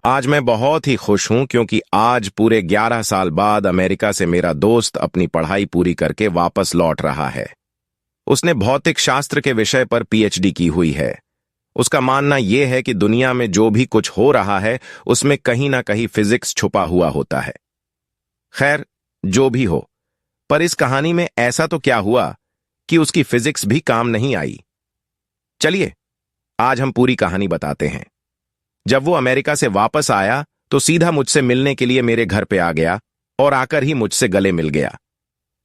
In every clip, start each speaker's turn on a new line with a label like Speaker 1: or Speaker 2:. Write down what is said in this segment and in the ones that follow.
Speaker 1: आज मैं बहुत ही खुश हूं क्योंकि आज पूरे 11 साल बाद अमेरिका से मेरा दोस्त अपनी पढ़ाई पूरी करके वापस लौट रहा है। उसने भौतिक शास्त्र के विषय पर पीएचडी की हुई है। उसका मानना यह है कि दुनिया में जो भी कुछ हो रहा है उसमें कहीं ना कहीं फिजिक्स छुपा हुआ होता है। खैर, जो भी हो, पर इस कहानी में ऐसा तो क्या हुआ कि उसकी फिजिक्स भी काम नहीं आई। चलिए आज हम पूरी कहानी बताते हैं। जब वो अमेरिका से वापस आया तो सीधा मुझसे मिलने के लिए मेरे घर पे आ गया और आकर ही मुझसे गले मिल गया।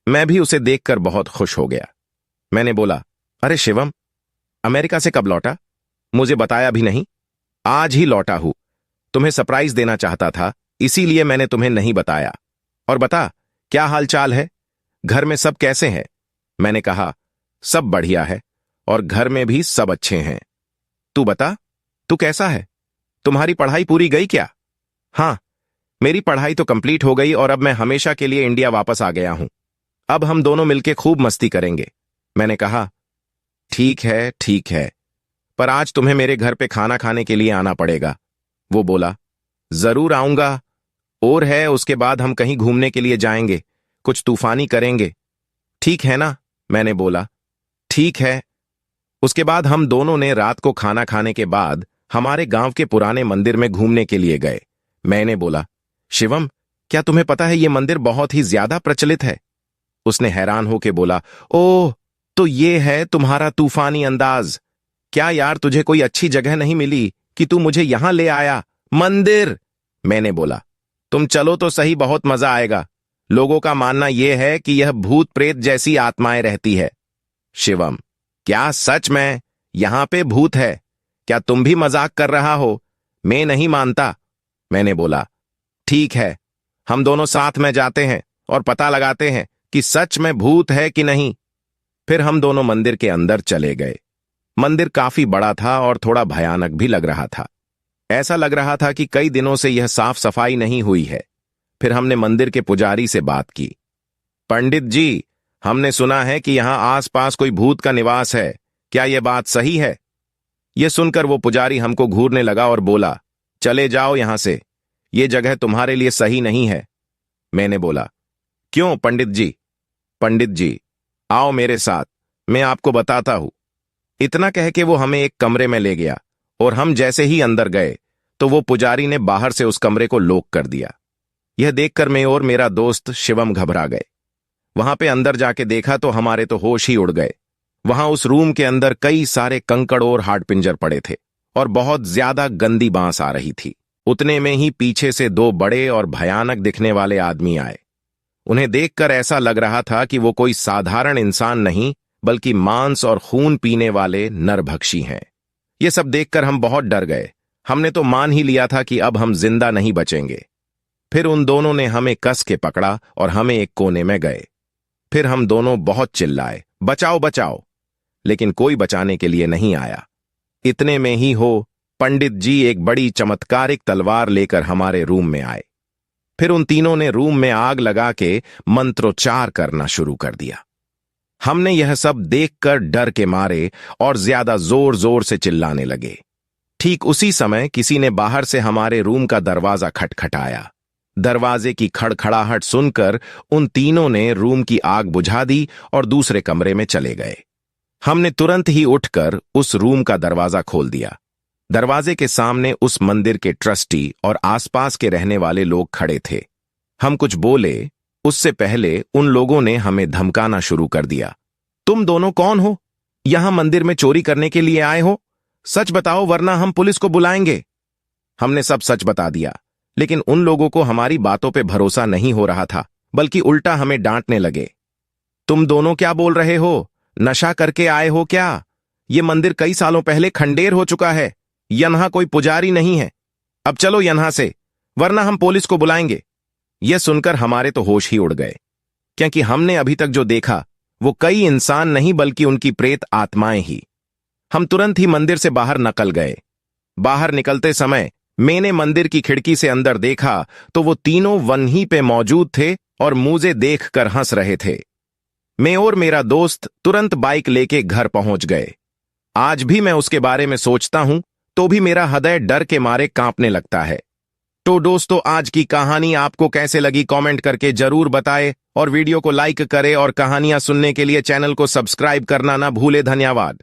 Speaker 1: मैं भी उसे देखकर बहुत खुश हो गया। मैंने बोला, अरे शिवम, अमेरिका से कब लौटा? मुझे बताया भी नहीं। आज ही लौटा हूं। तुम्हें सरप्राइज देना चाहता था, इसीलिए मैंने तुम्हें नहीं बताया। और बता, क्या हाल चाल है? घर में सब कैसे हैं? मैंने कहा, सब बढ़िया है और घर में भी सब अच्छे हैं। तू बता, तू कैसा है? तुम्हारी पढ़ाई पूरी गई क्या? हाँ, मेरी पढ़ाई तो कंप्लीट हो गई और अब मैं हमेशा के लिए इंडिया वापस आ गया हूं। अब हम दोनों मिलके खूब मस्ती करेंगे। मैंने कहा, ठीक है, पर आज तुम्हें मेरे घर पे खाना खाने के लिए आना पड़ेगा। वो बोला, जरूर आऊंगा। और है, उसके बाद हम कहीं घूमने के लिए जाएंगे, कुछ तूफानी करेंगे। ठीक है ना? मैंने बोला, ठीक है। उसके बाद हम दोनों ने रात को खाना खाने के बाद हमारे गांव के पुराने मंदिर में घूमने के लिए गए। मैंने बोला, शिवम, क्या तुम्हें पता है ये मंदिर बहुत ही ज्यादा प्रचलित है? उसने हैरान होकर बोला, ओह, तो ये है तुम्हारा तूफानी अंदाज। क्या यार, तुझे कोई अच्छी जगह नहीं मिली कि तू मुझे यहां ले आया? मंदिर! मैंने बोला, तुम चलो तो सही, बहुत मजा आएगा। लोगों का मानना यह है कि यह भूत प्रेत जैसी आत्माएं रहती है। शिवम, क्या सच में यहां पे भूत है? क्या तुम भी मजाक कर रहा हो? मैं नहीं मानता। मैंने बोला, ठीक है, हम दोनों साथ में जाते हैं और पता लगाते हैं कि सच में भूत है कि नहीं। फिर हम दोनों मंदिर के अंदर चले गए। मंदिर काफी बड़ा था और थोड़ा भयानक भी लग रहा था। ऐसा लग रहा था कि कई दिनों से यह साफ सफाई नहीं हुई है। फिर हमने मंदिर के पुजारी से बात की। पंडित जी, हमने सुना है कि यहां आसपास कोई भूत का निवास है, क्या यह बात सही है? यह सुनकर वो पुजारी हमको घूरने लगा और बोला, चले जाओ यहां से, यह जगह तुम्हारे लिए सही नहीं है। मैंने बोला, क्यों पंडित जी? पंडित जी, आओ मेरे साथ, मैं आपको बताता हूं। इतना कह के वो हमें एक कमरे में ले गया और हम जैसे ही अंदर गए तो वो पुजारी ने बाहर से उस कमरे को लॉक कर दिया। यह देखकर मैं और मेरा दोस्त शिवम घबरा गए। वहां पे अंदर जाके देखा तो हमारे तो होश ही उड़ गए। वहां उस रूम के अंदर कई सारे कंकड़ और हाडपिंजर पड़े थे और बहुत ज्यादा गंदी बांस आ रही थी। उतने में ही पीछे से दो बड़े और भयानक दिखने वाले आदमी आए। उन्हें देखकर ऐसा लग रहा था कि वो कोई साधारण इंसान नहीं, बल्कि मांस और खून पीने वाले नरभक्षी हैं। ये सब देखकर हम बहुत डर गए। हमने तो मान ही लिया था कि अब हम जिंदा नहीं बचेंगे। फिर उन दोनों ने हमें कस के पकड़ा और हमें एक कोने में गए। फिर हम दोनों बहुत चिल्लाए, बचाओ बचाओ, लेकिन कोई बचाने के लिए नहीं आया। इतने में ही पंडित जी एक बड़ी चमत्कारिक तलवार लेकर हमारे रूम में आए। फिर उन तीनों ने रूम में आग लगा के मंत्रोच्चार करना शुरू कर दिया। हमने यह सब देखकर डर के मारे और ज्यादा जोर जोर से चिल्लाने लगे। ठीक उसी समय किसी ने बाहर से हमारे रूम का दरवाजा खटखटाया। दरवाजे की खड़खड़ाहट सुनकर उन तीनों ने रूम की आग बुझा दी और दूसरे कमरे में चले गए। हमने तुरंत ही उठकर उस रूम का दरवाजा खोल दिया। दरवाजे के सामने उस मंदिर के ट्रस्टी और आसपास के रहने वाले लोग खड़े थे। हम कुछ बोले उससे पहले उन लोगों ने हमें धमकाना शुरू कर दिया। तुम दोनों कौन हो? यहां मंदिर में चोरी करने के लिए आए हो? सच बताओ, वरना हम पुलिस को बुलाएंगे। हमने सब सच बता दिया, लेकिन उन लोगों को हमारी बातों पे भरोसा नहीं हो रहा था, बल्कि उल्टा हमें डांटने लगे। तुम दोनों क्या बोल रहे हो? नशा करके आए हो क्या? ये मंदिर कई सालों पहले खंडेर हो चुका है। यहां कोई पुजारी नहीं है। अब चलो यहां से, वरना हम पुलिस को बुलाएंगे। यह सुनकर हमारे तो होश ही उड़ गए, क्योंकि हमने अभी तक जो देखा वो कई इंसान नहीं बल्कि उनकी प्रेत आत्माएं ही। हम तुरंत ही मंदिर से बाहर निकल गए। बाहर निकलते समय मैंने मंदिर की खिड़की से अंदर देखा तो वो तीनों वहीं पे मौजूद थे और मुझे देखकर हंस रहे थे। मैं और मेरा दोस्त तुरंत बाइक लेके घर पहुंच गए। आज भी मैं उसके बारे में सोचता हूं तो भी मेरा हृदय डर के मारे कांपने लगता है। तो दोस्तों, आज की कहानी आपको कैसे लगी कमेंट करके जरूर बताएं और वीडियो को लाइक करें और कहानियां सुनने के लिए चैनल को सब्सक्राइब करना ना भूले। धन्यवाद।